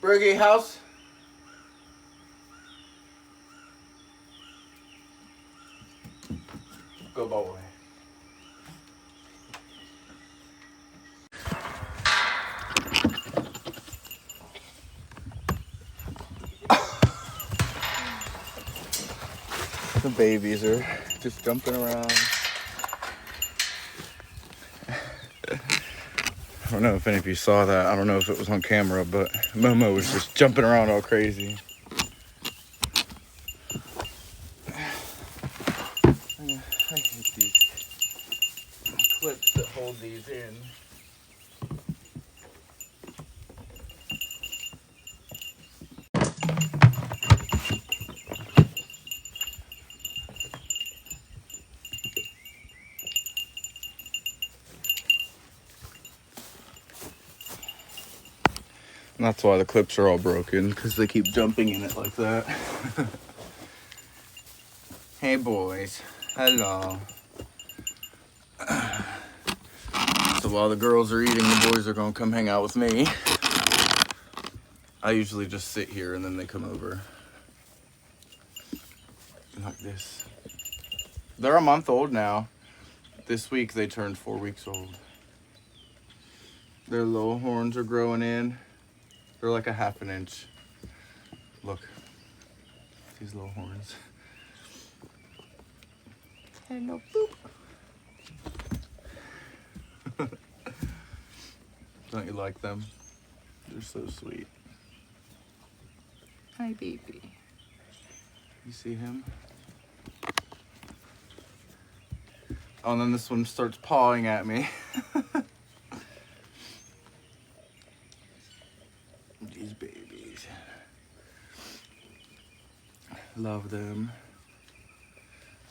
Fergie house. Good boy. The babies are just jumping around. I don't know if any of you saw that. I don't know if it was on camera, but Momo was just jumping around all crazy. I hate these clips that hold these in. And that's why the clips are all broken, because they keep jumping in it like that. Hey boys, hello. So while the girls are eating, the boys are gonna come hang out with me. I usually just sit here and then they come over. Like this. They're a month old now. This week they turned 4 weeks old. Their little horns are growing in. They're like a half an inch. Look, these little horns. Hello, boop. Don't you like them? They're so sweet. Hi, baby. You see him? Oh, and then this one starts pawing at me. These babies. Love them.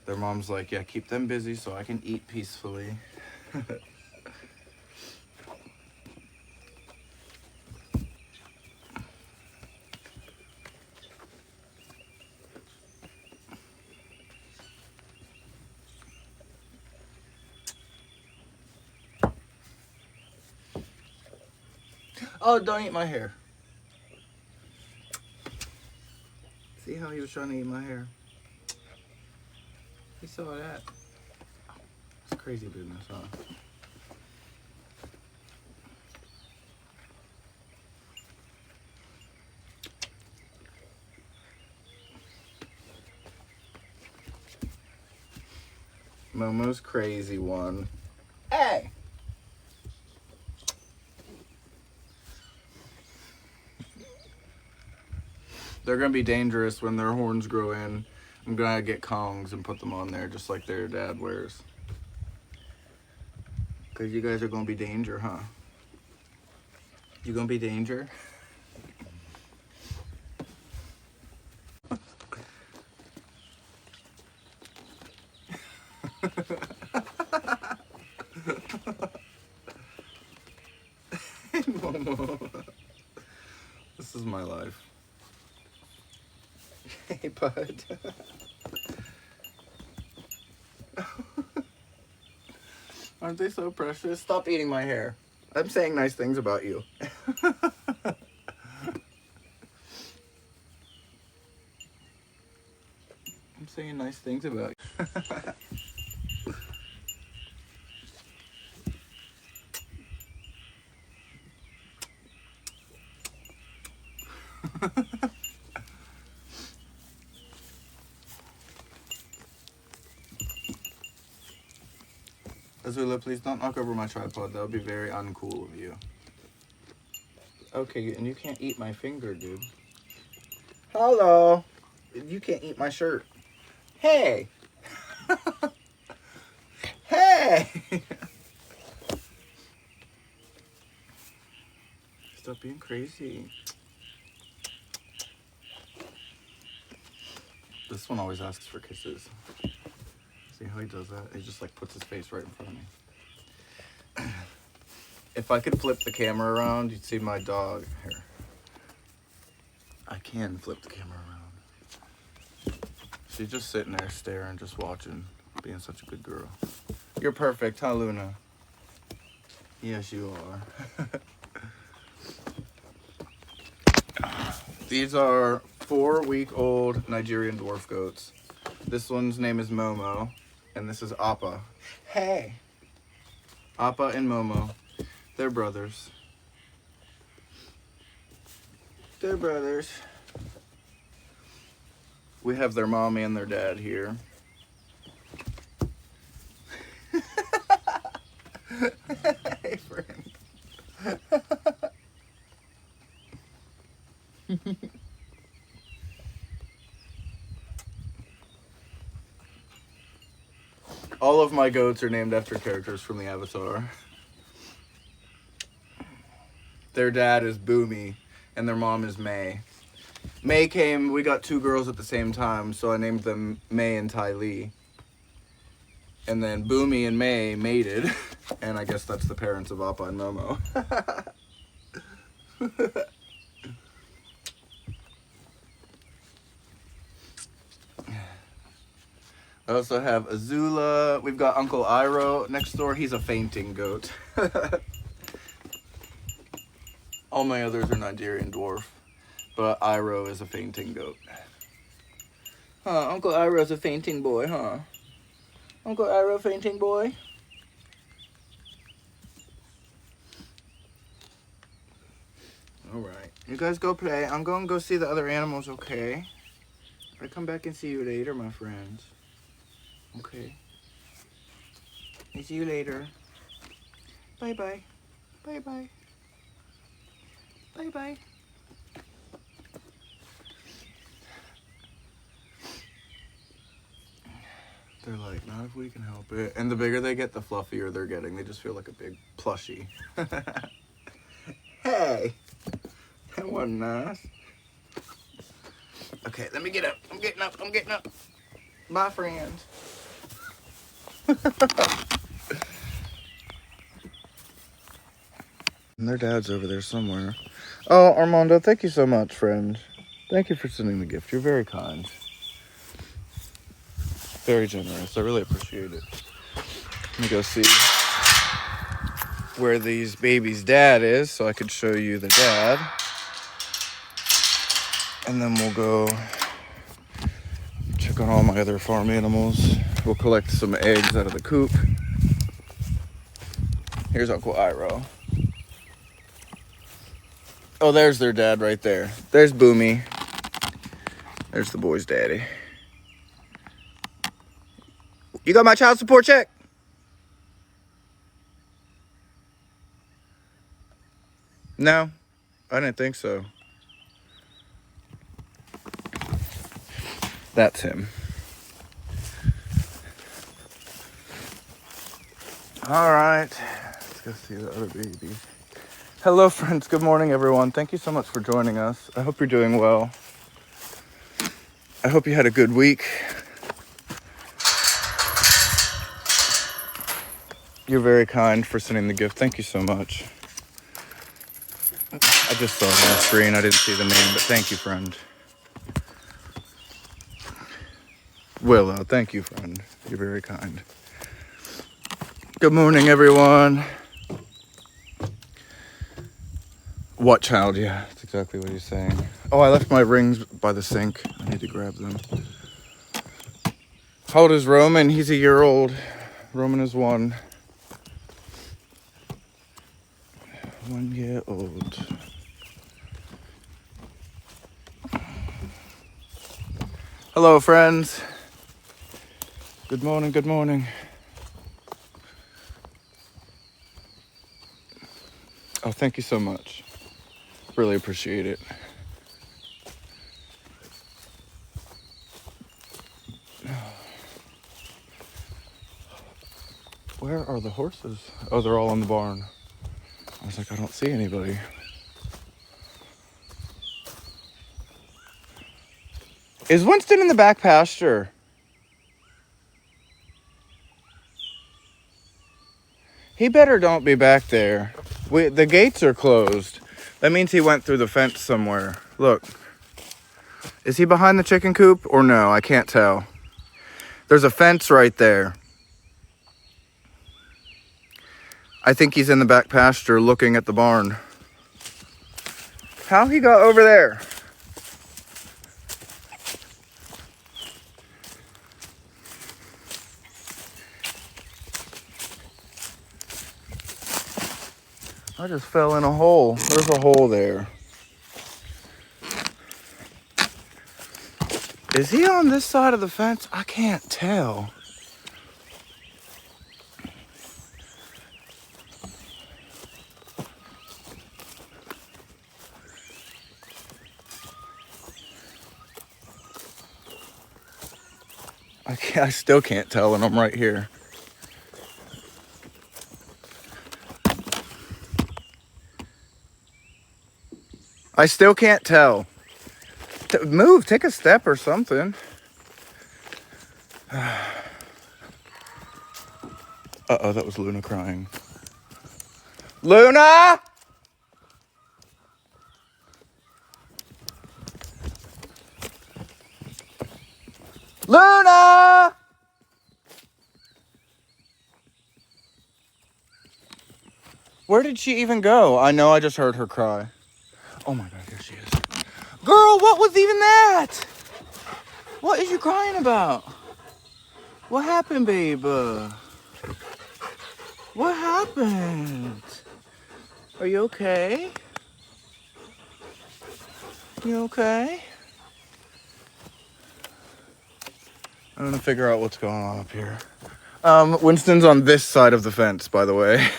Their mom's like, yeah, keep them busy so I can eat peacefully. Oh, don't eat my hair. See how he was trying to eat my hair? He saw that. It's crazy business, huh? Momo's crazy one. Hey! They're gonna be dangerous when their horns grow in. I'm gonna get kongs and put them on there just like their dad wears. Cause you guys are gonna be danger, huh? You gonna be danger? Momo. This is my life. Hey, bud. Aren't they so precious? Stop eating my hair. I'm saying nice things about you. I'm saying nice things about you. Azula, please don't knock over my tripod. That would be very uncool of you. Okay, and you can't eat my finger, dude. Hello. You can't eat my shirt. Hey. Hey. Stop being crazy. This one always asks for kisses. See how he does that? He just like puts his face right in front of me. If I could flip the camera around, you'd see my dog. Here. I can flip the camera around. She's just sitting there staring, just watching, being such a good girl. You're perfect, huh, Luna? Yes, you are. These are 4-week-old Nigerian dwarf goats. This one's name is Momo, and this is Appa. Hey! Appa and Momo. They're brothers. They're brothers. We have their mom and their dad here. Hey, friend. All of my goats are named after characters from the Avatar. Their dad is Boomy, and their mom is May. May came, we got 2 girls at the same time, so I named them May and Ceilidh. And then Boomy and May mated, and I guess that's the parents of Appa and Momo. I also have Azula. We've got Uncle Iroh next door. He's a fainting goat. All my others are Nigerian dwarf, but Iroh is a fainting goat. Huh, Uncle Iroh's a fainting boy, huh? Uncle Iroh, fainting boy? Alright, you guys go play. I'm going to go see the other animals, okay? I come back and see you later, my friends. Okay. I'll see you later. Bye-bye. Bye-bye. Bye-bye. They're like, not if we can help it. And the bigger they get, the fluffier they're getting. They just feel like a big plushie. Hey! That wasn't nice. Okay, let me get up. I'm getting up. I'm getting up. Bye, friends. And their dad's over there somewhere. Oh, Armando, thank you so much, friend. Thank you for sending the gift. You're very kind. Very generous. I really appreciate it. Let me go see where these babies' dad is so I could show you the dad. And then we'll go check on all my other farm animals. We'll collect some eggs out of the coop. Here's Uncle Iroh. Oh, there's their dad right there. There's Boomy. There's the boy's daddy. You got my child support check? No, I didn't think so. That's him. All right, let's go see the other baby. Hello, friends. Good morning, everyone. Thank you so much for joining us. I hope you're doing well. I hope you had a good week. You're very kind for sending the gift. Thank you so much. I just saw it on the screen. I didn't see the name, but thank you, friend. Willow, thank you, friend. You're very kind. Good morning, everyone. What child? Yeah, that's exactly what he's saying. Oh, I left my rings by the sink. I need to grab them. How old is Roman? He's a year old. Roman is 1. 1 year old. Hello, friends. Good morning, good morning. Oh, thank you so much. Really appreciate it. Where are the horses? Oh, they're all in the barn. I was like, I don't see anybody. Is Winston in the back pasture? He better don't be back there. The gates are closed. That means he went through the fence somewhere. Look. Is he behind the chicken coop or no? I can't tell. There's a fence right there. I think he's in the back pasture looking at the barn. How he got over there? I just fell in a hole. There's a hole there. Is he on this side of the fence? I can't tell. I still can't tell, and I'm right here. I still can't tell. Move, take a step or something. Uh-oh, that was Luna crying. Luna! Luna! Where did she even go? I know I just heard her cry. Oh my God, here she is. Girl, what was even that? What is you crying about? What happened, babe? What happened? Are you okay? You okay? I'm gonna figure out what's going on up here. Winston's on this side of the fence, by the way.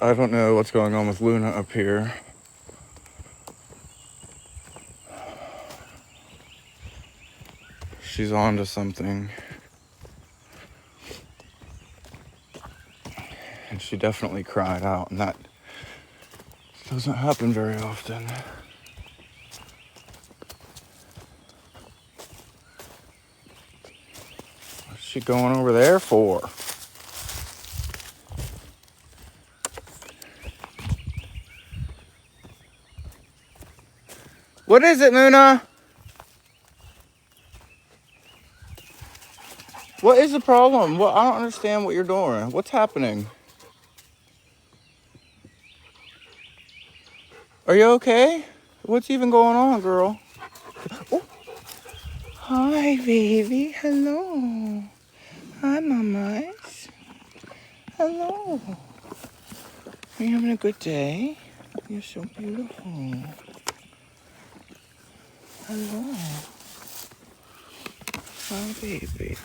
I don't know what's going on with Luna up here. She's on to something. And she definitely cried out, and that doesn't happen very often. What's she going over there for? What is it, Luna? What is the problem? Well, I don't understand what you're doing. What's happening? Are you okay? What's even going on, girl? Oh. Hi, baby. Hello. Hi, mamas. Hello. Are you having a good day? You're so beautiful. Hello. Hi, baby.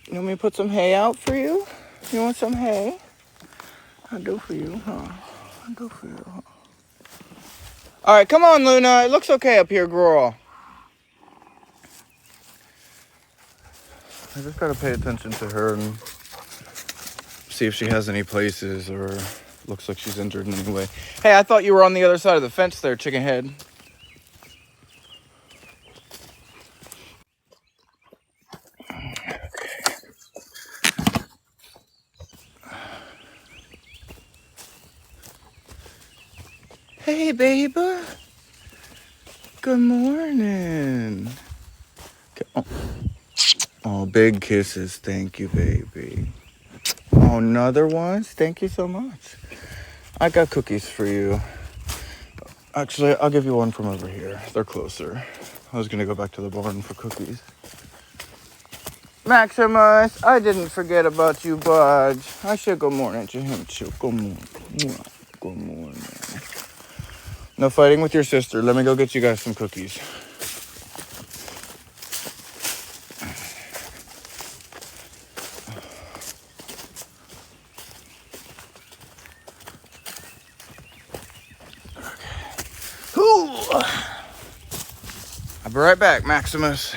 You want me to put some hay out for you? You want some hay? I'll do for you, huh? I'll do for you, huh? All right, come on, Luna. It looks okay up here, girl. I just gotta pay attention to her and see if she has any places or looks like she's injured in any way. Hey, I thought you were on the other side of the fence there, chicken head. Hey, baby. Good morning. Oh, big kisses. Thank you, baby. Oh, another one? Thank you so much. I got cookies for you. Actually, I'll give you one from over here. They're closer. I was going to go back to the barn for cookies. Maximus, I didn't forget about you, bud. I said good morning to him, too. Good morning. Good morning. No fighting with your sister. Let me go get you guys some cookies. I'll be right back, Maximus.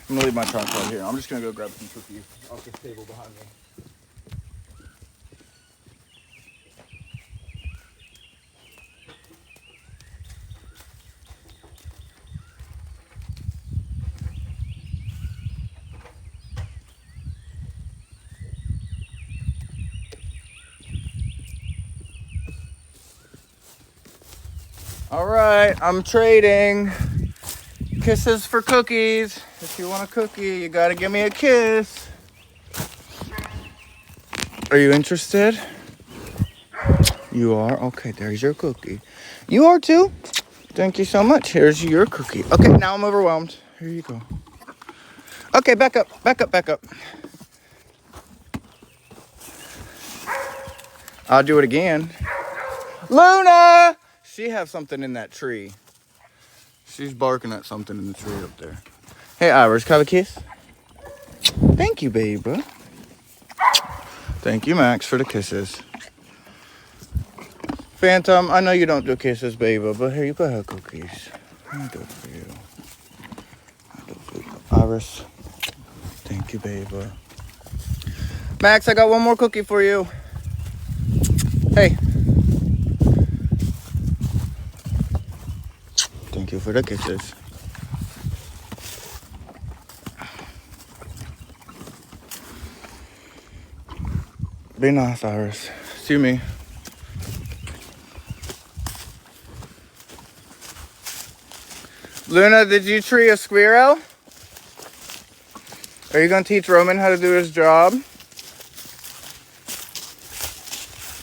I'm gonna leave my trunk right here. I'm just gonna go grab some cookies off this table behind me. All right, I'm trading. Kisses for cookies. If you want a cookie, you gotta give me a kiss. Are you interested? You are? Okay, there's your cookie. You are too? Thank you so much. Here's your cookie. Okay, now I'm overwhelmed. Here you go. Okay, back up, back up, back up. I'll do it again. Luna! She has something in that tree. She's barking at something in the tree up there. Hey, Iris, can I have a kiss? Thank you, baby. Thank you, Max, for the kisses. Phantom, I know you don't do kisses, baby, but here, you go have cookies. I'll do it for you. I'll do it for you. Iris, thank you, baby. Max, I got one more cookie for you. Hey. Thank you for the kisses. Be nice, Iris. See me. Luna, did you tree a squirrel? Are you going to teach Roman how to do his job?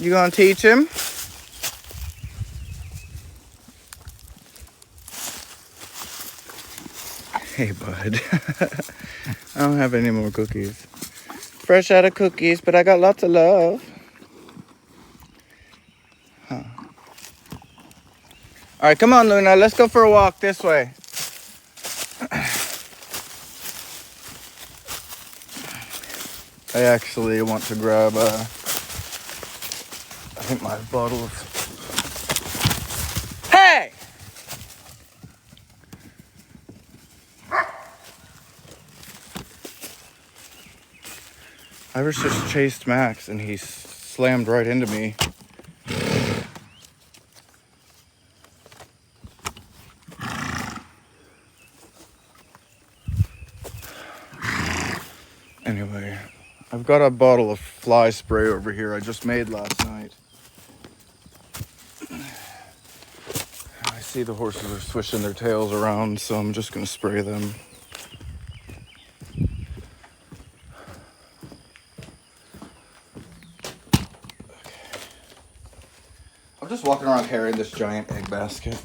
You going to teach him? Hey, bud. I don't have any more cookies. Fresh out of cookies, but I got lots of love. Huh. All right, come on, Luna. Let's go for a walk this way. I actually want to grab, I think my bottle of... Hey! Iris just chased Max and he slammed right into me. Anyway, I've got a bottle of fly spray over here I just made last night. I see the horses are swishing their tails around, so I'm just going to spray them. I'm just walking around carrying this giant egg basket.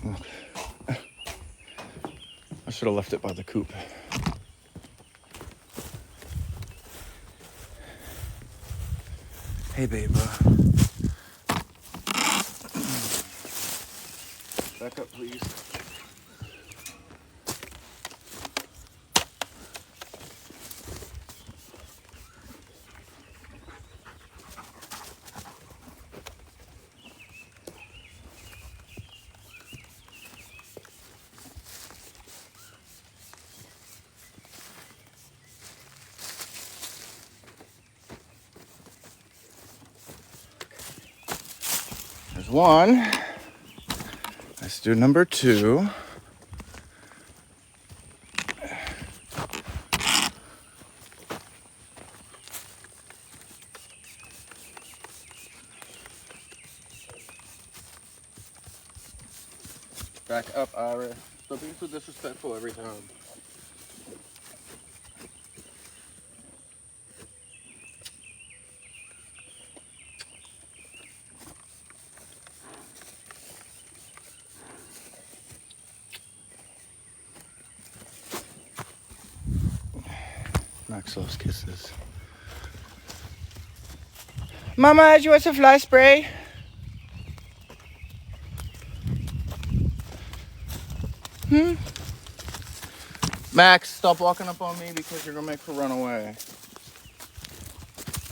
I should have left it by the coop. Hey, babe. Back up, please. There's one. Let's do number two. Back up, Ira. Stop being so disrespectful every time. Max loves kisses. Mama, do you want some fly spray? Max, stop walking up on me because you're gonna make her run away.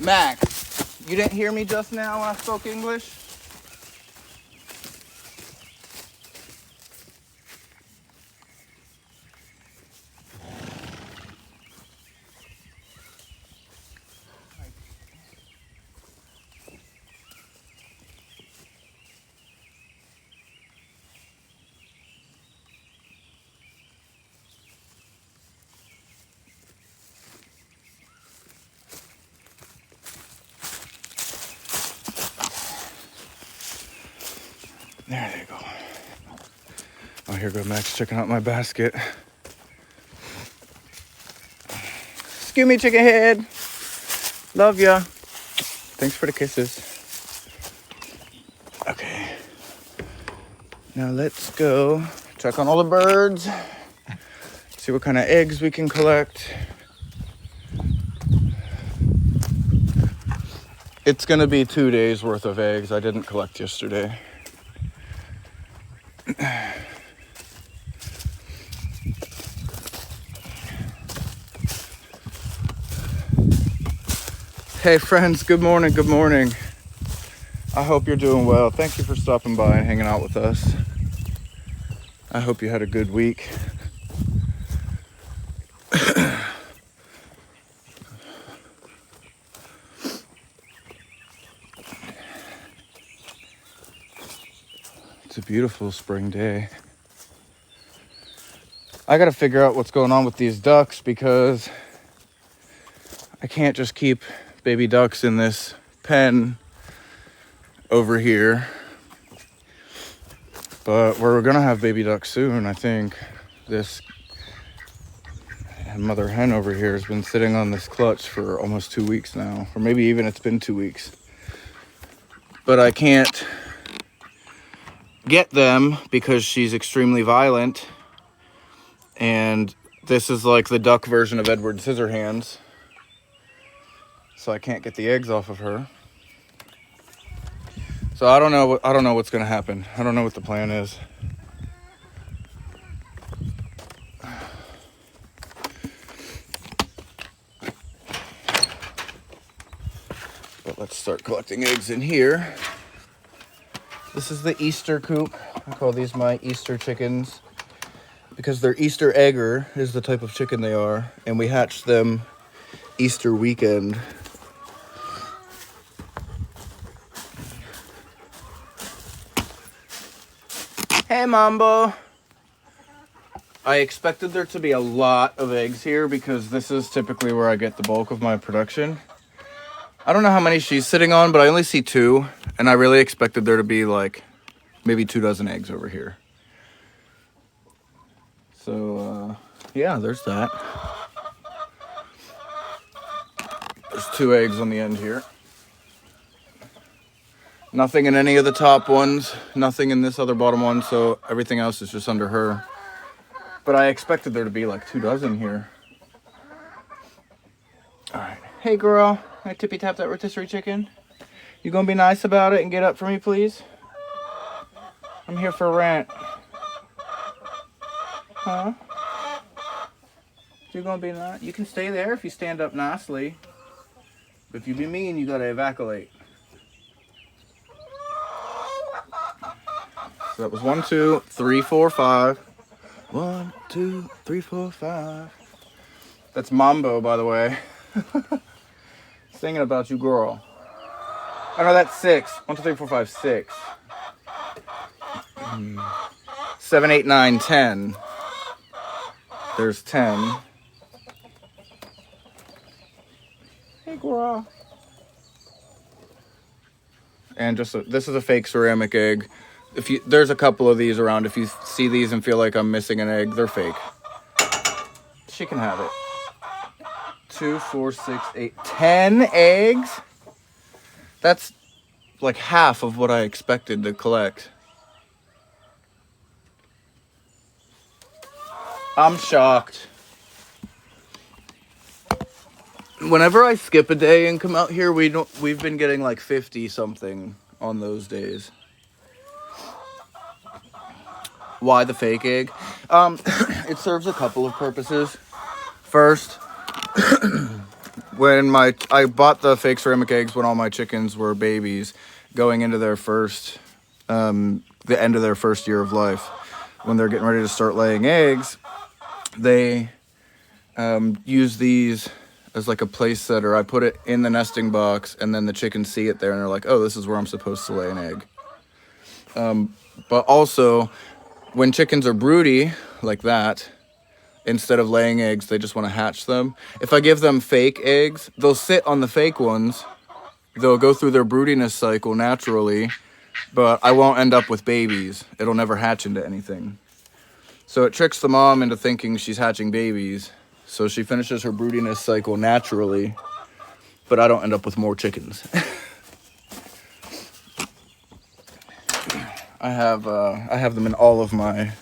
Max, you didn't hear me just now when I spoke English? There they go. Oh, here goes Max checking out my basket. Excuse me, chicken head. Love ya. Thanks for the kisses. Okay. Now let's go check on all the birds. See what kind of eggs we can collect. It's going to be 2 days worth of eggs. I didn't collect yesterday. Hey friends, good morning, good morning. I hope you're doing well. Thank you for stopping by and hanging out with us. I hope you had a good week. It's a beautiful spring day. I gotta figure out what's going on with these ducks because I can't just keep baby ducks in this pen over here. But we're gonna have baby ducks soon, I think. This mother hen over here has been sitting on this clutch for almost 2 weeks now, or maybe even it's been 2 weeks. But I can't get them because she's extremely violent. And this is like the duck version of Edward Scissorhands. So I can't get the eggs off of her. So I don't know what's gonna happen. I don't know what the plan is. But let's start collecting eggs in here. This is the Easter coop. I call these my Easter chickens because they're Easter egger is the type of chicken they are, and we hatched them Easter weekend. Hey, Mambo. I expected there to be a lot of eggs here because this is typically where I get the bulk of my production. I don't know how many she's sitting on, but I only see 2, and I really expected there to be like maybe 2 dozen eggs over here. So, yeah, there's that. There's 2 eggs on the end here. Nothing in any of the top ones, nothing in this other bottom one, so everything else is just under her. But I expected there to be like 2 dozen here. All right. Hey, girl. Can I tippy tap that rotisserie chicken? You gonna be nice about it and get up for me, please? I'm here for rent. Huh? You gonna be nice? You can stay there if you stand up nicely. But if you be mean, you gotta evacuate. So that was 1, 2, 3, 4, 5. 1, 2, 3, 4, 5. That's Mambo, by the way. Singing about you, girl. Oh no, that's 6. 1, 2, 3, 4, 5, 6. 7, 8, 9, 10. There's 10. Hey, girl. And just this is a fake ceramic egg. There's a couple of these around. If you see these and feel like I'm missing an egg, they're fake. She can have it. 2, 4, 6, 8, 10 eggs? That's like half of what I expected to collect. I'm shocked. Whenever I skip a day and come out here, we've been getting like 50 something on those days. Why the fake egg? It serves a couple of purposes. First, when I bought the fake ceramic eggs when all my chickens were babies, going into their first, the end of their first year of life, when they're getting ready to start laying eggs, they use these as like a place setter. I put it in the nesting box, and then the chickens see it there, and they're like, "Oh, this is where I'm supposed to lay an egg." But also, when chickens are broody like that, instead of laying eggs, they just want to hatch them. If I give them fake eggs, they'll sit on the fake ones. They'll go through their broodiness cycle naturally, but I won't end up with babies. It'll never hatch into anything. So it tricks the mom into thinking she's hatching babies. So she finishes her broodiness cycle naturally, but I don't end up with more chickens. I have them in all of my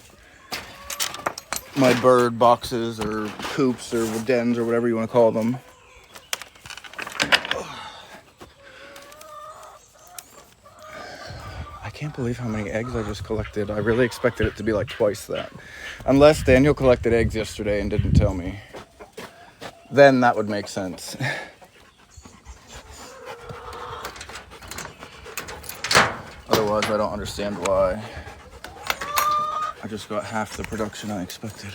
bird boxes or coops or dens or whatever you want to call them. can't believe how many eggs I just collected. I really expected it to be like twice that. Unless Daniel collected eggs yesterday and didn't tell me. Then that would make sense. Otherwise, I don't understand why. I just got half the production I expected.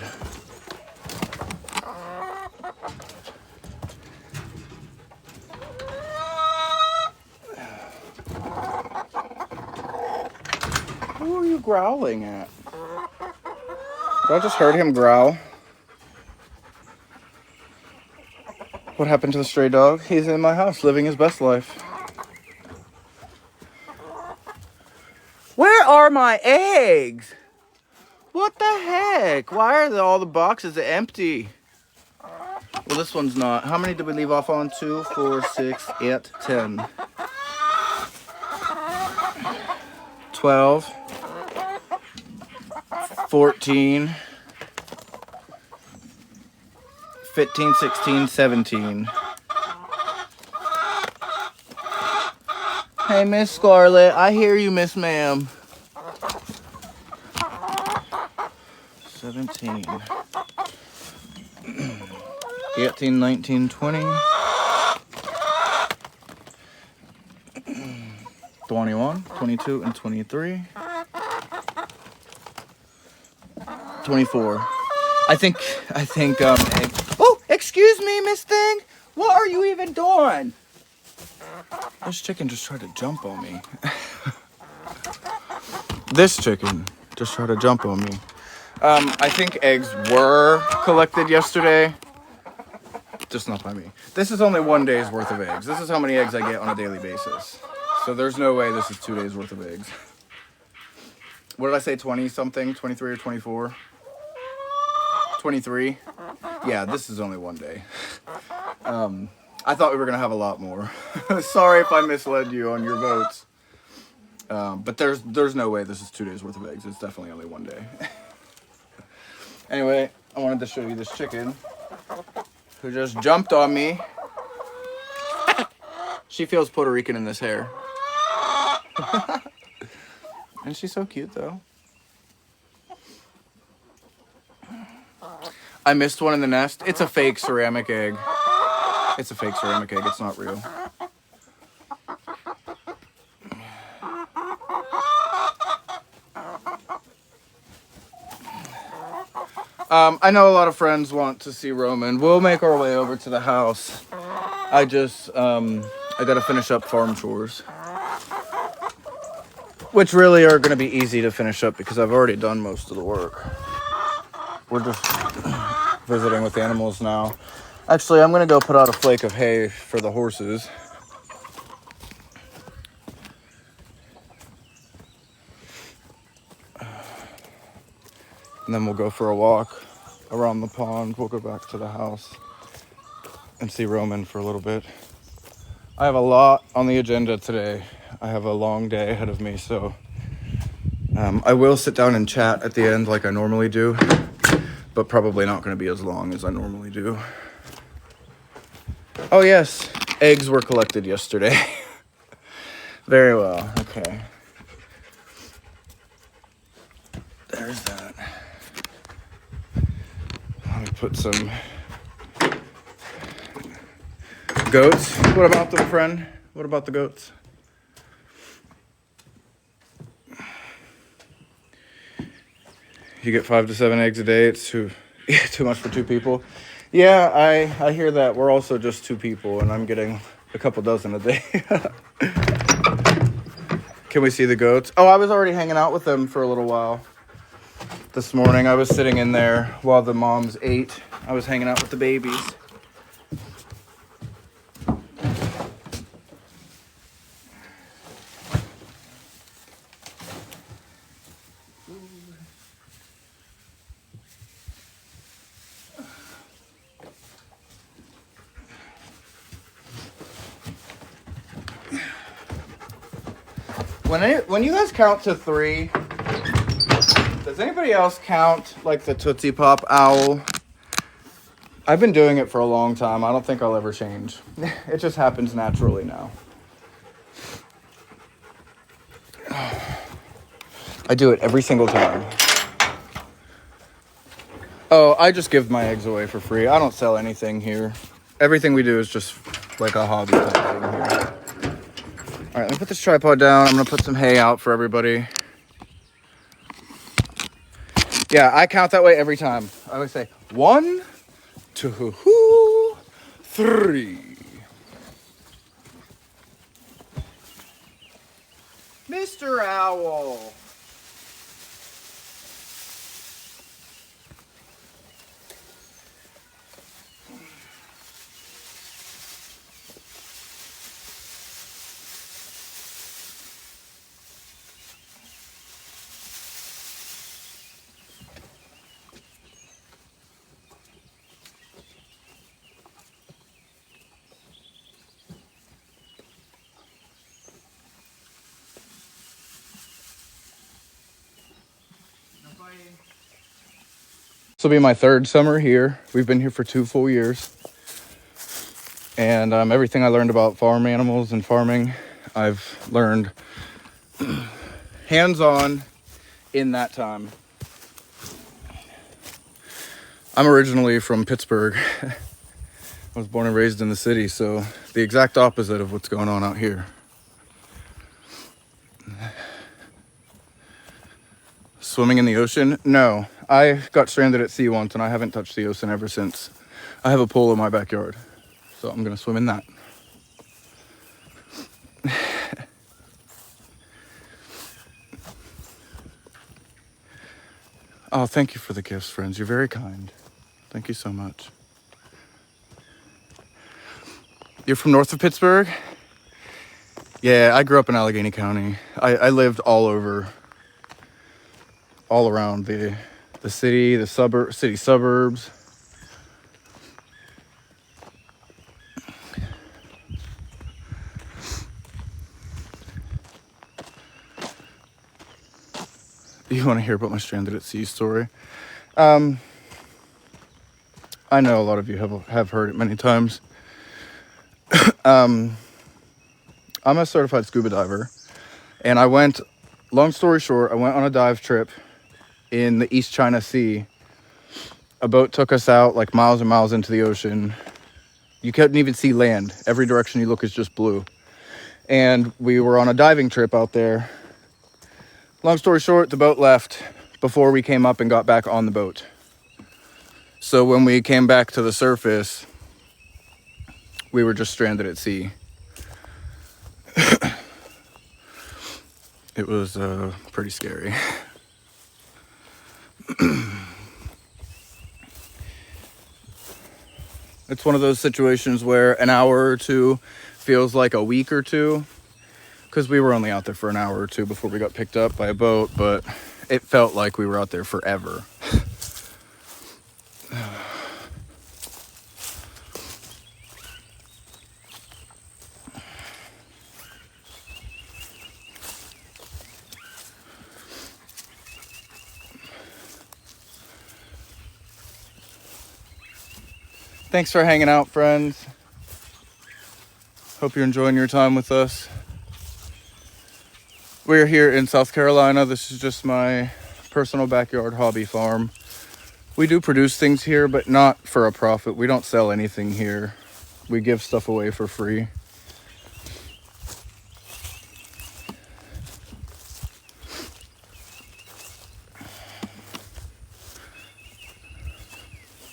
Who are you growling at? I just heard him growl. What happened to the stray dog? He's in my house living his best life. Where are my eggs? What the heck? Why are all the boxes empty? Well, this one's not. How many did we leave off on? 2, 4, 6, 8, 10. 12. 14. 15, 16, 17. Hey, Miss Scarlett. I hear you, Miss Ma'am. 17. 18, 19, 20. 21, 22, and 23. 24. I think, oh, excuse me, Miss Thing. What are you even doing? This chicken just tried to jump on me. This chicken just tried to jump on me. I think eggs were collected yesterday. Just not by me. This is only 1 day's worth of eggs. This is how many eggs I get on a daily basis. So there's no way this is 2 days worth of eggs. What did I say, 20 something? 23 or 24? 23? Yeah, this is only 1 day. I thought we were going to have a lot more. Sorry if I misled you on your votes. But there's no way this is 2 days worth of eggs. It's definitely only 1 day. Anyway, I wanted to show you this chicken who just jumped on me. She feels Puerto Rican in this hair. And she's so cute, though. I missed one in the nest. It's a fake ceramic egg. It's a fake ceramic egg. It's not real. I know a lot of friends want to see Roman. We'll make our way over to the house. I gotta finish up farm chores. Which really are gonna be easy to finish up because I've already done most of the work. We're just visiting with animals now. Actually, I'm gonna go put out a flake of hay for the horses. And then we'll go for a walk around the pond. We'll go back to the house and see Roman for a little bit. I have a lot on the agenda today. I have a long day ahead of me, so I will sit down and chat at the end like I normally do, but probably not going to be as long as I normally do. Oh yes, eggs were collected yesterday. Very well, okay. There's that. Let me put some goats. What about them, friend? What about the goats? You get 5 to 7 eggs a day. It's too much for 2 people. Yeah, I hear that. We're also just 2 people, and I'm getting a couple dozen a day. Can we see the goats? Oh, I was already hanging out with them for a little while. This morning, I was sitting in there while the moms ate. I was hanging out with the babies. When you guys count to 3, does anybody else count like the Tootsie Pop owl? I've been doing it for a long time. I don't think I'll ever change. It just happens naturally now. I do it every single time. Oh, I just give my eggs away for free. I don't sell anything here. Everything we do is just like a hobby type thing here. All right, let me put this tripod down. I'm gonna put some hay out for everybody. Yeah, I count that way every time. I always say 1, 2, 3. Mr. Owl. This will be my 3rd summer here. We've been here for 2 full years. And everything I learned about farm animals and farming, I've learned hands-on in that time. I'm originally from Pittsburgh. I was born and raised in the city, so the exact opposite of what's going on out here. Swimming in the ocean? No. I got stranded at sea once and I haven't touched the ocean ever since. I have a pool in my backyard, so I'm gonna swim in that. Oh, thank you for the gifts, friends. You're very kind. Thank you so much. You're from north of Pittsburgh? Yeah, I grew up in Allegheny County. I lived all around the city, the city suburbs. You want to hear about my stranded at sea story? I know a lot of you have heard it many times. I'm a certified scuba diver, and long story short, I went on a dive trip in the East China Sea. A boat took us out like miles and miles into the ocean. You couldn't even see land. Every direction you look is just blue. And we were on a diving trip out there. Long story short, the boat left before we came up and got back on the boat. So when we came back to the surface, we were just stranded at sea. It was pretty scary. It's one of those situations where an hour or two feels like a week or two, because we were only out there for an hour or two before we got picked up by a boat, but it felt like we were out there forever. Thanks for hanging out, friends. Hope you're enjoying your time with us. We're here in South Carolina. This is just my personal backyard hobby farm. We do produce things here, but not for a profit. We don't sell anything here. We give stuff away for free.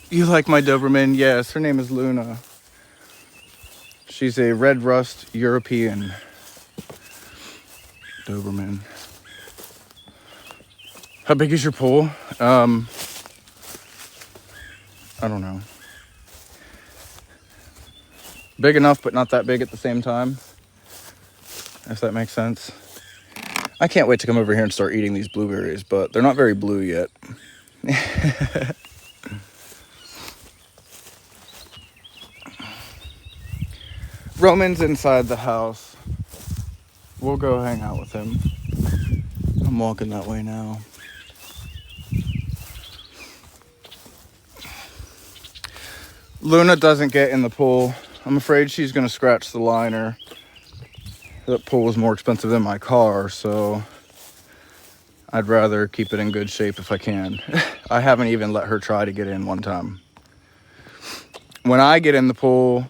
You like my Doberman? Yes, her name is Luna. She's a red rust European Doberman. How big is your pool? I don't know. Big enough, but not that big at the same time. If that makes sense. I can't wait to come over here and start eating these blueberries, but they're not very blue yet. Roman's inside the house. We'll go hang out with him. I'm walking that way now. Luna doesn't get in the pool. I'm afraid she's going to scratch the liner. That pool is more expensive than my car, so I'd rather keep it in good shape if I can. I haven't even let her try to get in one time. When I get in the pool,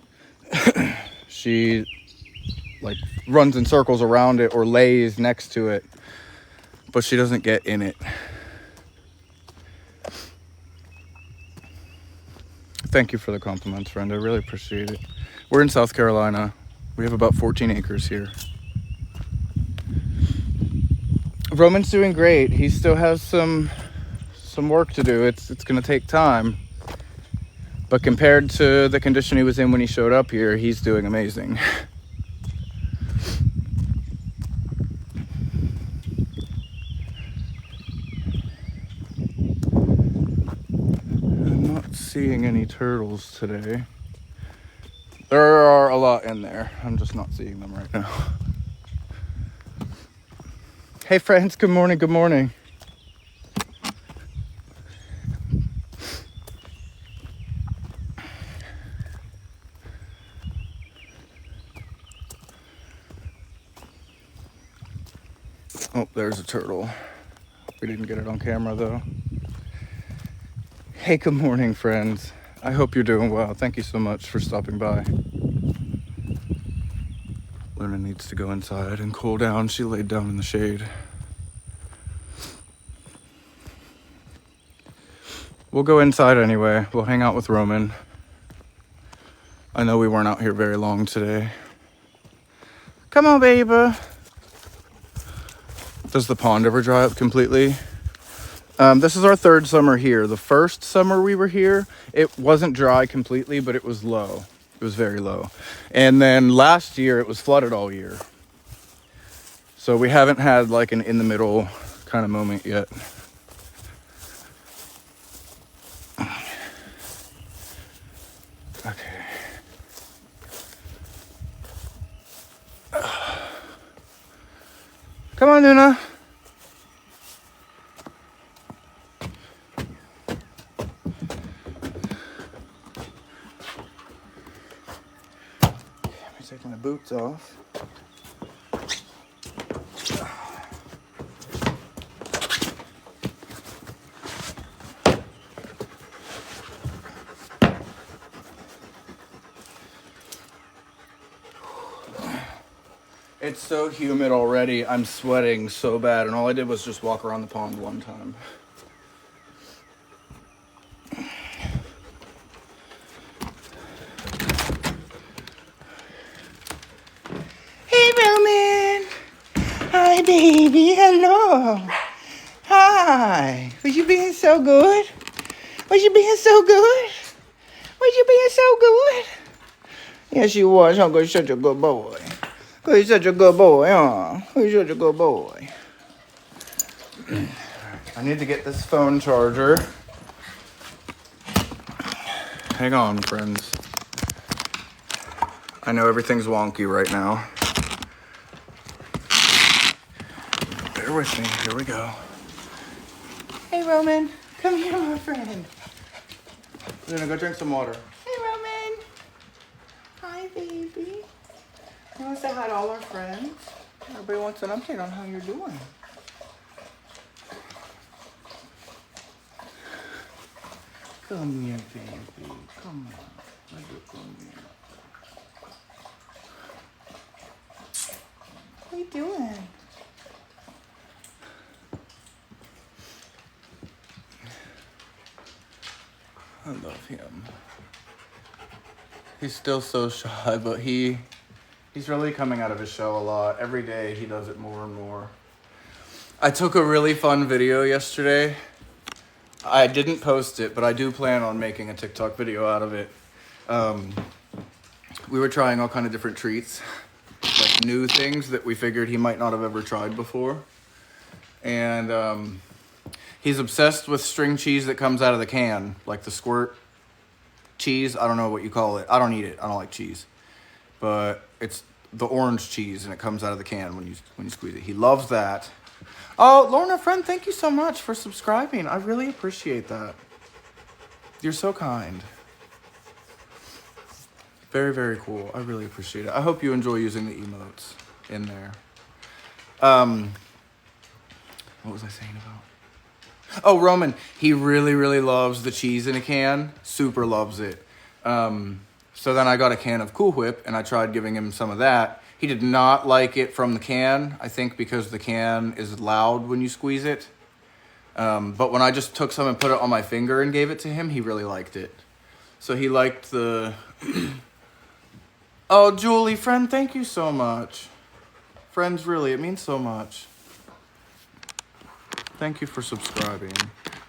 she like runs in circles around it or lays next to it, but she doesn't get in it. Thank you for the compliments, friend. I really appreciate it. We're in South Carolina. We have about 14 acres here. Roman's doing great. He still has some work to do. It's gonna take time. But compared to the condition he was in when he showed up here, he's doing amazing. I'm not seeing any turtles today. There are a lot in there. I'm just not seeing them right now. Hey friends, good morning, good morning. Oh, there's a turtle. We didn't get it on camera though. Hey, good morning, friends. I hope you're doing well. Thank you so much for stopping by. Luna needs to go inside and cool down. She laid down in the shade. We'll go inside anyway. We'll hang out with Roman. I know we weren't out here very long today. Come on, baby. Does the pond ever dry up completely? This is our third summer here. The first summer we were here, it wasn't dry completely, but it was low. It was very low. And then last year, it was flooded all year. So we haven't had like an in the middle kind of moment yet. Okay. Come on, Luna. Take my boots off. It's so humid already. I'm sweating so bad, and all I did was just walk around the pond one time. Hi, baby. Hello. Hi. Was you being so good? Was you being so good? Was you being so good? Yes, you was. Oh, you're such a good boy. You're such a good boy, huh? You're such a good boy. I need to get this phone charger. Hang on, friends. I know everything's wonky right now. Bear with me. Here we go. Hey, Roman. Come here, my friend. We're gonna go drink some water. Hey, Roman. Hi, baby. You want to say hi to all our friends? Everybody wants an update on how you're doing. Come here, baby. Come on. Let you come here. What are you doing? I love him. He's still so shy, but he's really coming out of his shell a lot. Every day he does it more and more. I took a really fun video yesterday. I didn't post it, but I do plan on making a TikTok video out of it. We were trying all kind of different treats, like new things that we figured he might not have ever tried before. And he's obsessed with string cheese that comes out of the can, like the squirt cheese. I don't know what you call it. I don't eat it. I don't like cheese. But it's the orange cheese, and it comes out of the can when you squeeze it. He loves that. Oh, Lorna, friend, thank you so much for subscribing. I really appreciate that. You're so kind. Very, very cool. I really appreciate it. I hope you enjoy using the emotes in there. What was I saying about? Oh, Roman. He really, really loves the cheese in a can. Super loves it. So then I got a can of Cool Whip, and I tried giving him some of that. He did not like it from the can, I think because the can is loud when you squeeze it. But when I just took some and put it on my finger and gave it to him, he really liked it. So he liked the... Oh, Julie, friend, thank you so much. Friends, really, it means so much. Thank you for subscribing.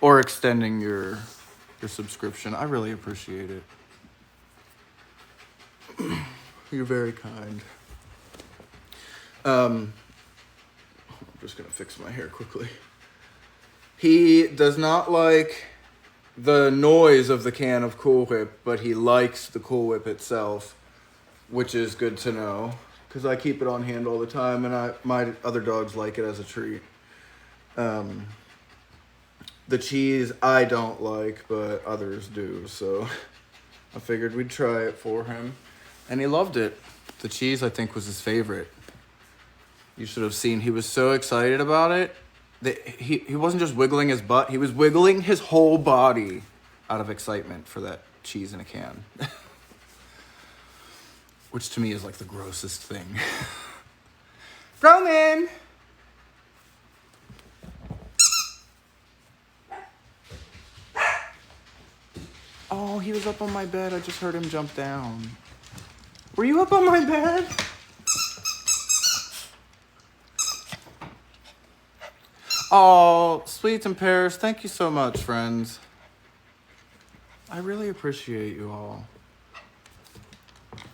Or extending your subscription. I really appreciate it. You're very kind. I'm just gonna fix my hair quickly. He does not like the noise of the can of Cool Whip, but he likes the Cool Whip itself, which is good to know, because I keep it on hand all the time, and my other dogs like it as a treat. The cheese I don't like, but others do, so I figured we'd try it for him. And he loved it. The cheese, I think, was his favorite. You should have seen. He was so excited about it that he wasn't just wiggling his butt. He was wiggling his whole body out of excitement for that cheese in a can. Which to me is like the grossest thing. Roman! Oh, he was up on my bed. I just heard him jump down. Were you up on my bed? Oh, sweets and pears. Thank you so much, friends. I really appreciate you all.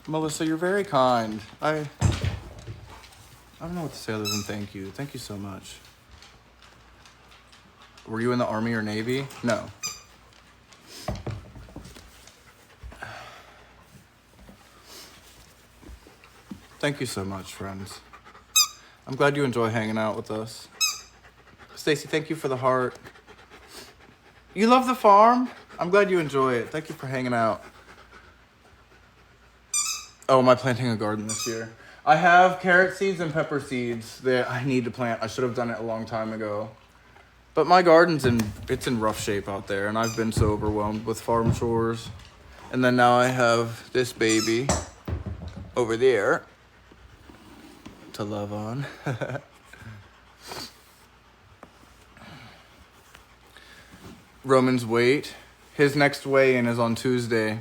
Melissa, you're very kind. I don't know what to say other than thank you. Thank you so much. Were you in the Army or Navy? No. Thank you so much, friends. I'm glad you enjoy hanging out with us. Stacy, thank you for the heart. You love the farm? I'm glad you enjoy it. Thank you for hanging out. Oh, am I planting a garden this year? I have carrot seeds and pepper seeds that I need to plant. I should have done it a long time ago. But my garden's in rough shape out there, and I've been so overwhelmed with farm chores. And then now I have this baby over there to love on. Roman's weight. His next weigh-in is on Tuesday.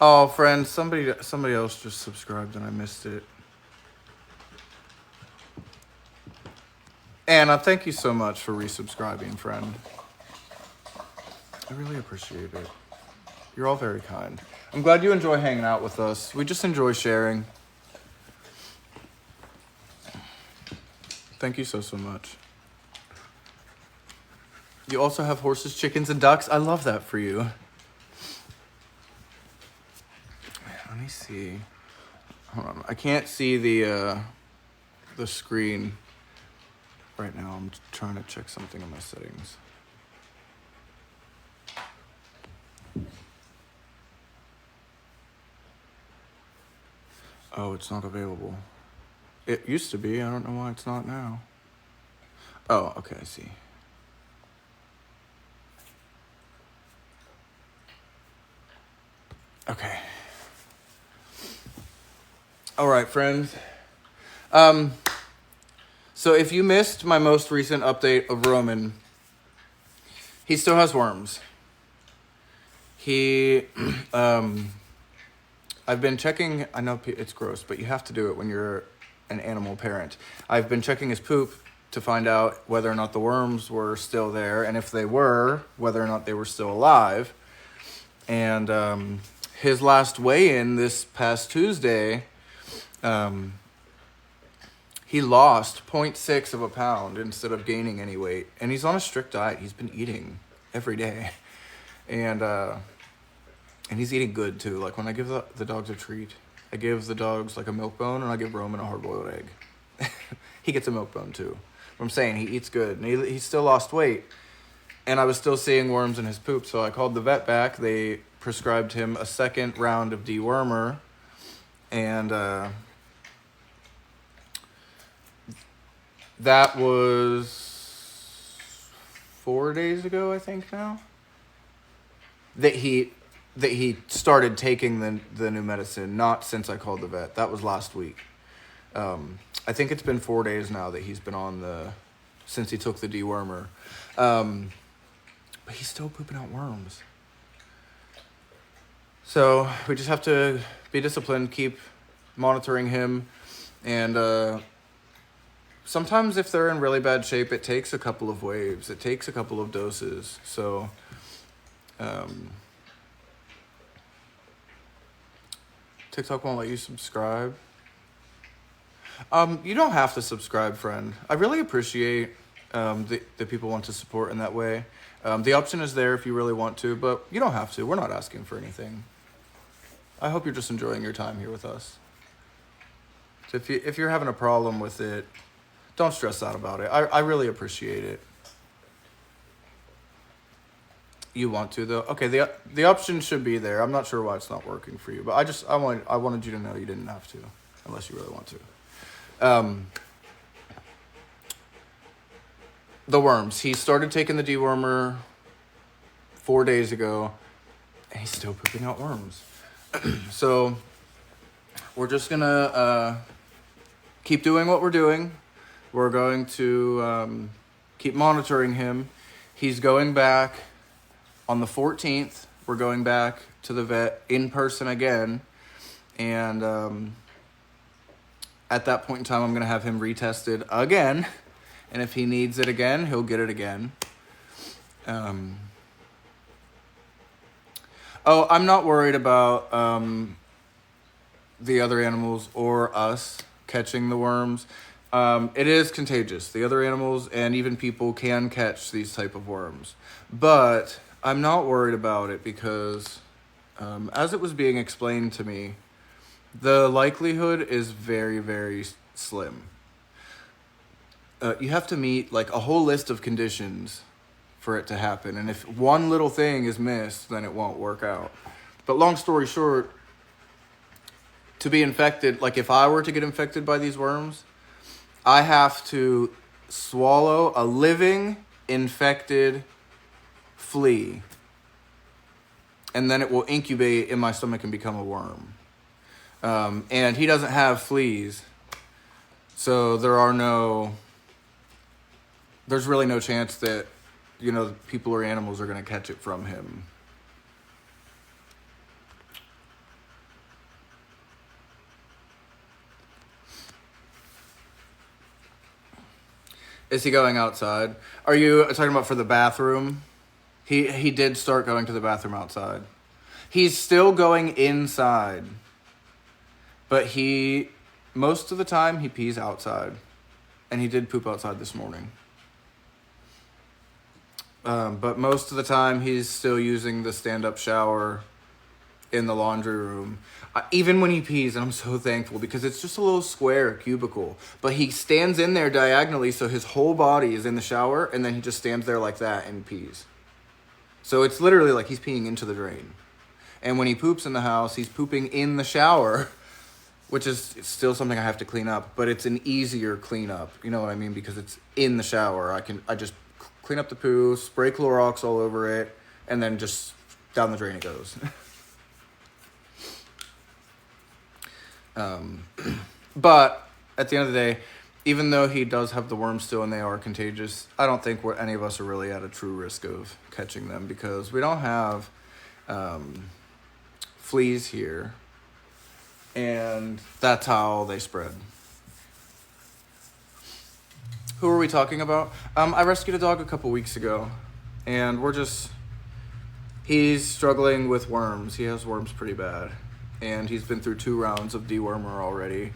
Oh, friends, somebody else just subscribed and I missed it. Anna, thank you so much for resubscribing, friend. I really appreciate it. You're all very kind. I'm glad you enjoy hanging out with us. We just enjoy sharing. Thank you so much. You also have horses, chickens, and ducks. I love that for you. Let me see. Hold on. I can't see the screen right now. I'm trying to check something in my settings. Oh, it's not available. It used to be. I don't know why it's not now. Oh, okay, I see. Okay. All right, friends. So if you missed my most recent update of Roman, he still has worms. I've been checking, I know it's gross, but you have to do it when you're an animal parent. I've been checking his poop to find out whether or not the worms were still there, and if they were, whether or not they were still alive. And his last weigh-in this past Tuesday, he lost 0.6 of a pound instead of gaining any weight. And he's on a strict diet. He's been eating every day. And he's eating good too. Like when I give the dogs a treat, I give the dogs like a milk bone and I give Roman a hard-boiled egg. He gets a milk bone too. But I'm saying he eats good. And he still lost weight. And I was still seeing worms in his poop. So I called the vet back. They prescribed him a second round of dewormer. And That was 4 days ago, I think now. That he started taking the new medicine, not since I called the vet. That was last week. I think it's been 4 days now that he's been on since he took the dewormer. But he's still pooping out worms. So we just have to be disciplined, keep monitoring him, and sometimes if they're in really bad shape, it takes a couple of waves. It takes a couple of doses. So TikTok won't let you subscribe. You don't have to subscribe, friend. I really appreciate that people want to support in that way. The option is there if you really want to, but you don't have to. We're not asking for anything. I hope you're just enjoying your time here with us. So if you're having a problem with it, don't stress out about it. I really appreciate it. You want to though? Okay, the option should be there. I'm not sure why it's not working for you, but I wanted you to know you didn't have to, unless you really want to. The worms. He started taking the dewormer 4 days ago, and he's still pooping out worms. So we're just gonna keep doing what we're doing. We're going to keep monitoring him. He's going back on the 14th. We're going back to the vet in person again, and at that point in time, I'm gonna have him retested again. And if he needs it again, he'll get it again. I'm not worried about the other animals or us catching the worms. It is contagious. The other animals and even people can catch these type of worms. But I'm not worried about it because, as it was being explained to me, the likelihood is very, very slim. You have to meet like a whole list of conditions for it to happen. And if one little thing is missed, then it won't work out. But long story short, to be infected, like if I were to get infected by these worms, I have to swallow a living infected flea. And then it will incubate in my stomach and become a worm. And he doesn't have fleas. So there's really no chance that, people or animals are going to catch it from him. Is he going outside? Are you talking about for the bathroom? He did start going to the bathroom outside. He's still going inside. But most of the time, he pees outside. And he did poop outside this morning. But most of the time, he's still using the stand-up shower in the laundry room. Even when he pees, and I'm so thankful, because it's just a little square cubicle. But he stands in there diagonally, so his whole body is in the shower, and then he just stands there like that and pees. So it's literally like he's peeing into the drain. And when he poops in the house, he's pooping in the shower, which is still something I have to clean up, but it's an easier cleanup. You know what I mean? Because it's in the shower. I just clean up the poo, spray Clorox all over it, and then just down the drain it goes. But at the end of the day, even though he does have the worms still and they are contagious, I don't think any of us are really at a true risk of catching them because we don't have fleas here, and that's how they spread. Who are we talking about? I rescued a dog a couple weeks ago, and he's struggling with worms. He has worms pretty bad, and he's been through 2 rounds of dewormer already,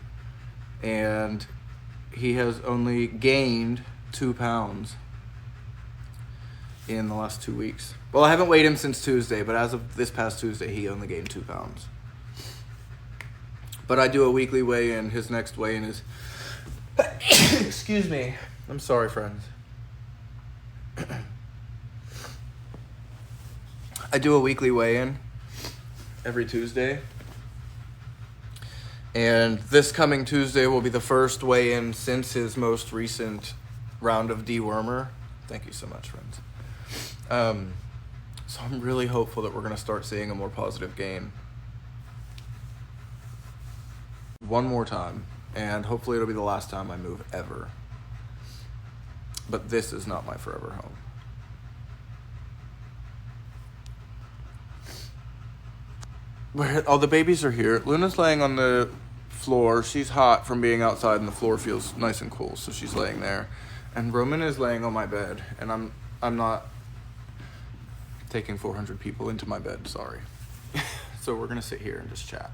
and he has only gained 2 pounds in the last 2 weeks. Well, I haven't weighed him since Tuesday, but as of this past Tuesday, he only gained 2 pounds. But I do a weekly weigh-in. His next weigh-in is... Excuse me. I'm sorry, friends. I do a weekly weigh-in every Tuesday. And this coming Tuesday will be the first weigh-in since his most recent round of dewormer. Thank you so much, friends. So I'm really hopeful that we're going to start seeing a more positive gain. One more time, and hopefully it'll be the last time I move ever. But this is not my forever home. Oh, the babies are here. Luna's laying on the floor. She's hot from being outside, and the floor feels nice and cool, so she's laying there. And Roman is laying on my bed, and I'm not taking 400 people into my bed, sorry. So we're gonna sit here and just chat.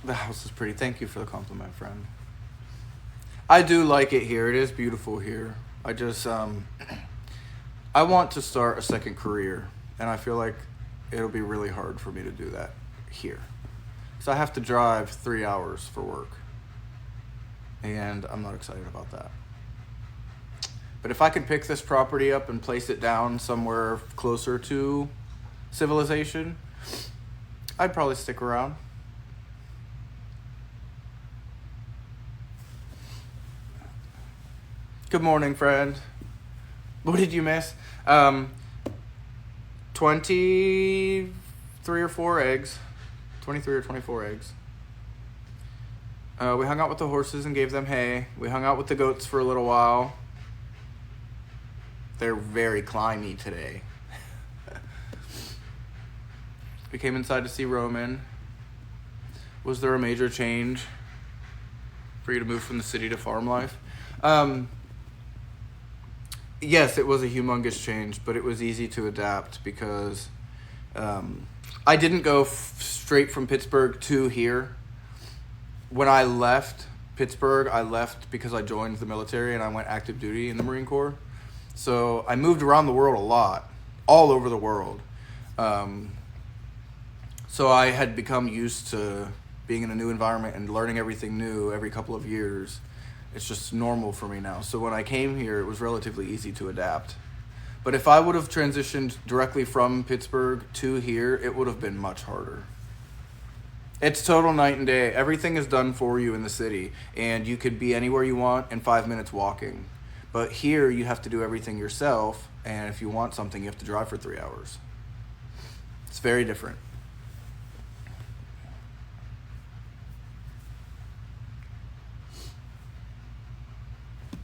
The house is pretty. Thank you for the compliment, friend. I do like it here. It is beautiful here. I just, I want to start a second career, and I feel like it'll be really hard for me to do that here. So I have to drive 3 hours for work, and I'm not excited about that. But if I could pick this property up and place it down somewhere closer to civilization, I'd probably stick around. Good morning, friend. What did you miss? 23 or 4 eggs. 23 or 24 eggs. We hung out with the horses and gave them hay. We hung out with the goats for a little while. They're very climby today. We came inside to see Roman. Was there a major change for you to move from the city to farm life? Yes, it was a humongous change, but it was easy to adapt because I didn't go straight from Pittsburgh to here. When I left Pittsburgh, I left because I joined the military and I went active duty in the Marine Corps. So I moved around the world a lot, all over the world. So I had become used to being in a new environment and learning everything new every couple of years. It's just normal for me now. So when I came here, it was relatively easy to adapt. But if I would have transitioned directly from Pittsburgh to here, it would have been much harder. It's total night and day. Everything is done for you in the city, and you could be anywhere you want in 5 minutes walking. But here, you have to do everything yourself, and if you want something, you have to drive for 3 hours. It's very different.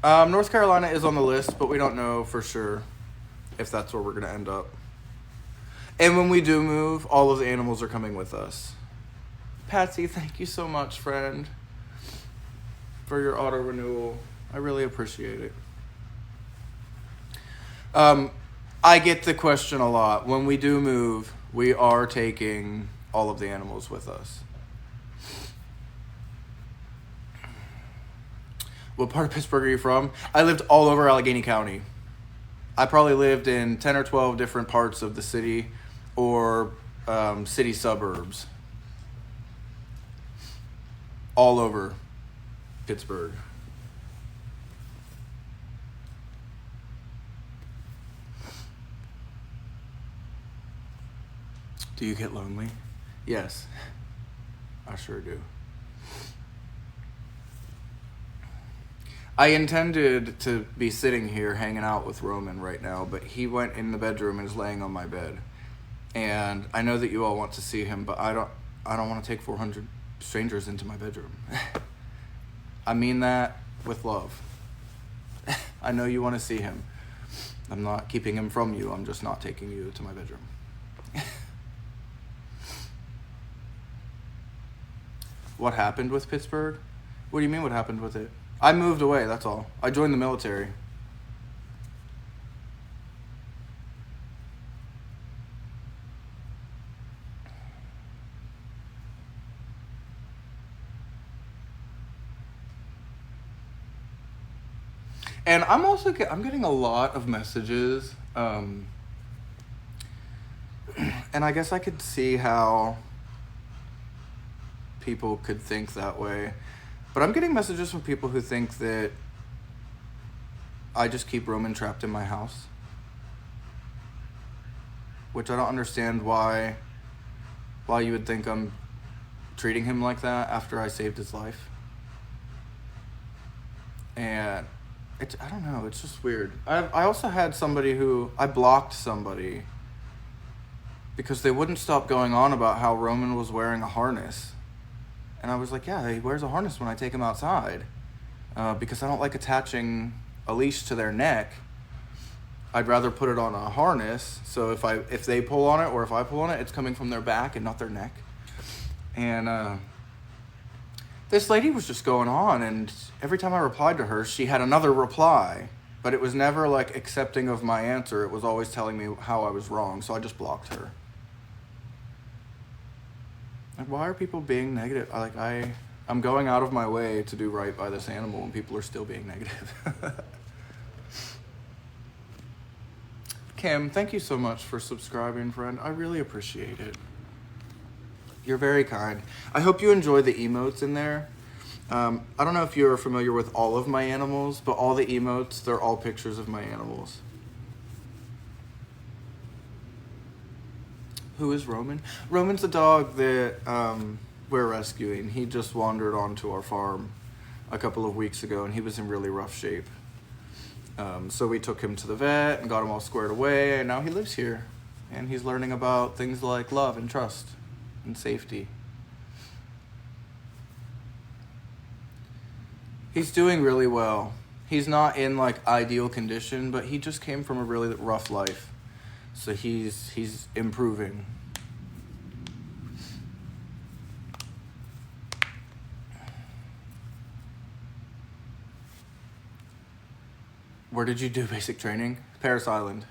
North Carolina is on the list, but we don't know for sure if that's where we're going to end up. And when we do move, all of the animals are coming with us. Patsy, thank you so much, friend, for your auto renewal. I really appreciate it. I get the question a lot. When we do move, we are taking all of the animals with us. What part of Pittsburgh are you from? I lived all over Allegheny County. I probably lived in 10 or 12 different parts of the city or city suburbs. All over Pittsburgh. Do you get lonely? Yes, I sure do. I intended to be sitting here hanging out with Roman right now, but he went in the bedroom and is laying on my bed. And I know that you all want to see him, but I don't want to take 400 strangers into my bedroom. I mean that with love. I know you want to see him. I'm not keeping him from you. I'm just not taking you to my bedroom. What happened with Pittsburgh? What do you mean what happened with it? I moved away, that's all. I joined the military. And I'm getting a lot of messages, and I guess I could see how people could think that way. But I'm getting messages from people who think that I just keep Roman trapped in my house. which I don't understand why you would think I'm treating him like that after I saved his life. And I don't know, it's just weird. I also had somebody who, I blocked somebody because they wouldn't stop going on about how Roman was wearing a harness. And I was like, yeah, he wears a harness when I take him outside. Because I don't like attaching a leash to their neck. I'd rather put it on a harness, so if they pull on it or if I pull on it, it's coming from their back and not their neck. And this lady was just going on, and every time I replied to her, she had another reply. But it was never like accepting of my answer. It was always telling me how I was wrong, so I just blocked her. Like, why are people being negative? Like, I'm going out of my way to do right by this animal, and people are still being negative. Kim, thank you so much for subscribing, friend. I really appreciate it. You're very kind. I hope you enjoy the emotes in there. I don't know if you're familiar with all of my animals, but all the emotes, they're all pictures of my animals. Who is Roman? Roman's a dog that we're rescuing. He just wandered onto our farm a couple of weeks ago, and he was in really rough shape. So we took him to the vet and got him all squared away, and now he lives here. And he's learning about things like love and trust and safety. He's doing really well. He's not in like ideal condition, but he just came from a really rough life. So he's improving. Where did you do basic training? Paris Island.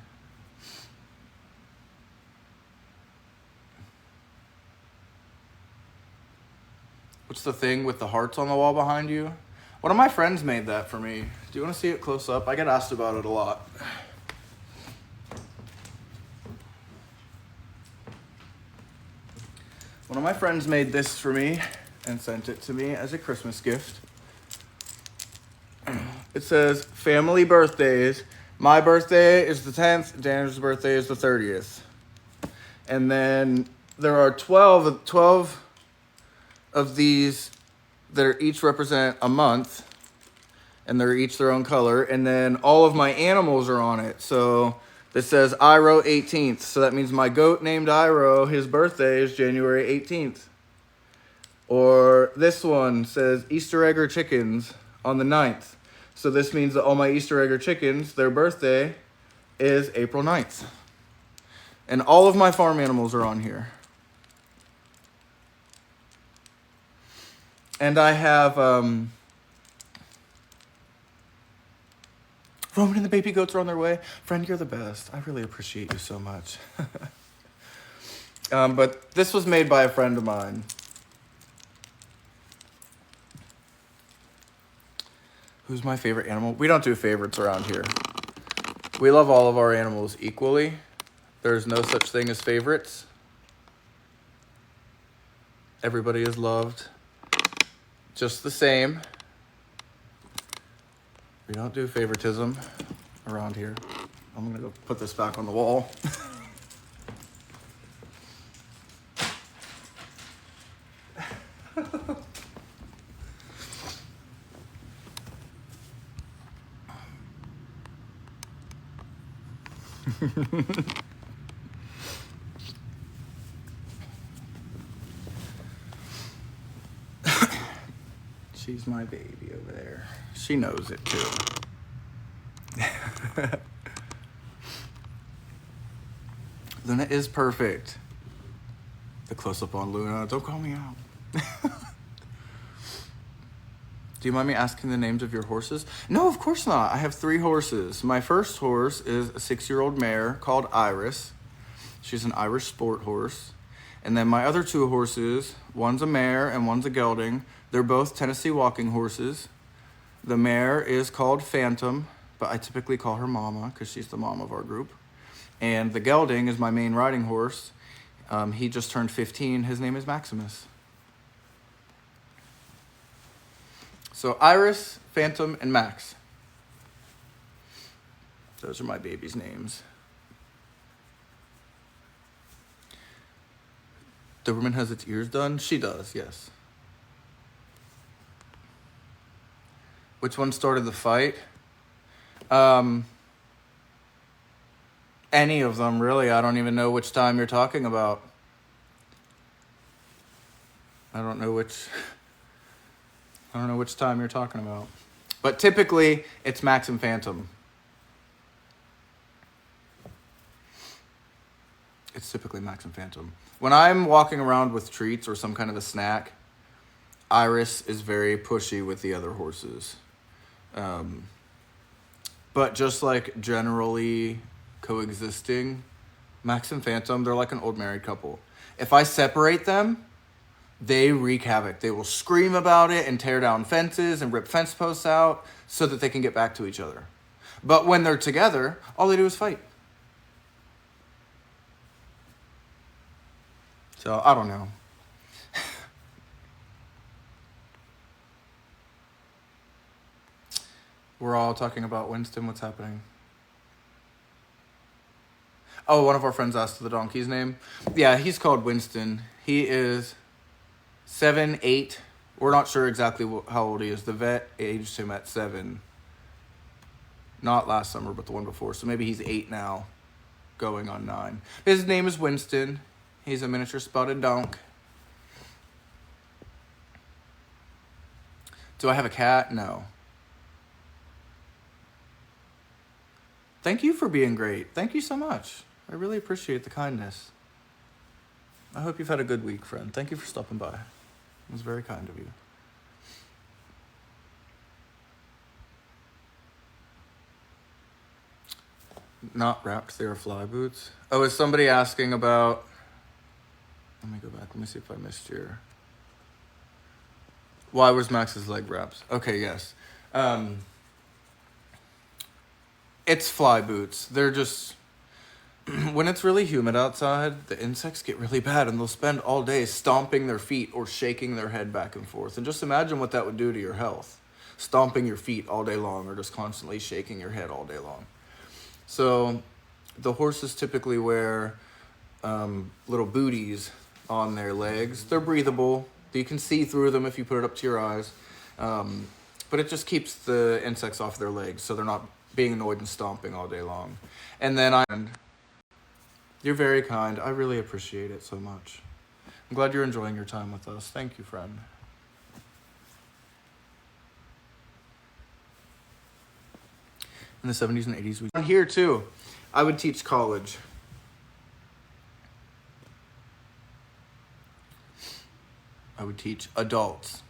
What's the thing with the hearts on the wall behind you? One of my friends made that for me. Do you want to see it close up? I get asked about it a lot. One of my friends made this for me and sent it to me as a Christmas gift. It says, family birthdays. My birthday is the 10th. Daniel's birthday is the 30th. And then there are 12 of these that are each represent a month. And they're each their own color. And then all of my animals are on it. So this says Iro 18th. So that means my goat named Iro, his birthday is January 18th. Or this one says Easter egger chickens on the 9th. So this means that all my Easter egger chickens, their birthday is April 9th. And all of my farm animals are on here. And I have Roman and the baby goats are on their way. Friend, you're the best. I really appreciate you so much. But this was made by a friend of mine. Who's my favorite animal? We don't do favorites around here. We love all of our animals equally. There's no such thing as favorites. Everybody is loved just the same. We don't do favoritism around here. I'm gonna go put this back on the wall. She's my baby over there. She knows it too. Luna is perfect. The close-up on Luna. Don't call me out. Do you mind me asking the names of your horses? No, of course not. I have 3 horses. My first horse is a 6-year-old mare called Iris. She's an Irish sport horse. And then my other 2 horses, one's a mare and one's a gelding. They're both Tennessee walking horses. The mare is called Phantom, but I typically call her Mama because she's the mom of our group. And the gelding is my main riding horse. He just turned 15. His name is Maximus. So Iris, Phantom, and Max. Those are my babies' names. Doberman has its ears done? She does, yes. Which one started the fight? Any of them, really. I don't even know which time you're talking about. I don't know which time you're talking about. But typically, it's Max and Phantom. It's typically Max and Phantom. When I'm walking around with treats or some kind of a snack, Iris is very pushy with the other horses. But just like generally coexisting, Max and Phantom, they're like an old married couple. If I separate them, they wreak havoc. They will scream about it and tear down fences and rip fence posts out so that they can get back to each other. But when they're together, all they do is fight. So, I don't know. We're all talking about Winston. What's happening? Oh, one of our friends asked the donkey's name. Yeah, he's called Winston. He is 7, 8. We're not sure exactly how old he is. The vet aged him at 7. Not last summer, but the one before. So maybe he's 8 now, going on 9. His name is Winston. He's a miniature spotted donk. Do I have a cat? No. Thank you for being great. Thank you so much. I really appreciate the kindness. I hope you've had a good week, friend. Thank you for stopping by. It was very kind of you. Not wrapped, they are fly boots. Oh, is somebody asking about... Let me go back. Let me see if I missed your... Why was Max's leg wrapped? Okay, yes. It's fly boots. They're just... When it's really humid outside, the insects get really bad, and they'll spend all day stomping their feet or shaking their head back and forth. And just imagine what that would do to your health. Stomping your feet all day long or just constantly shaking your head all day long. So the horses typically wear little booties on their legs. They're breathable. You can see through them if you put it up to your eyes. But it just keeps the insects off their legs so they're not being annoyed and stomping all day long. And then you're very kind. I really appreciate it so much. I'm glad you're enjoying your time with us. Thank you, friend. In the 70s and 80s, here too, I would teach college. I would teach adults.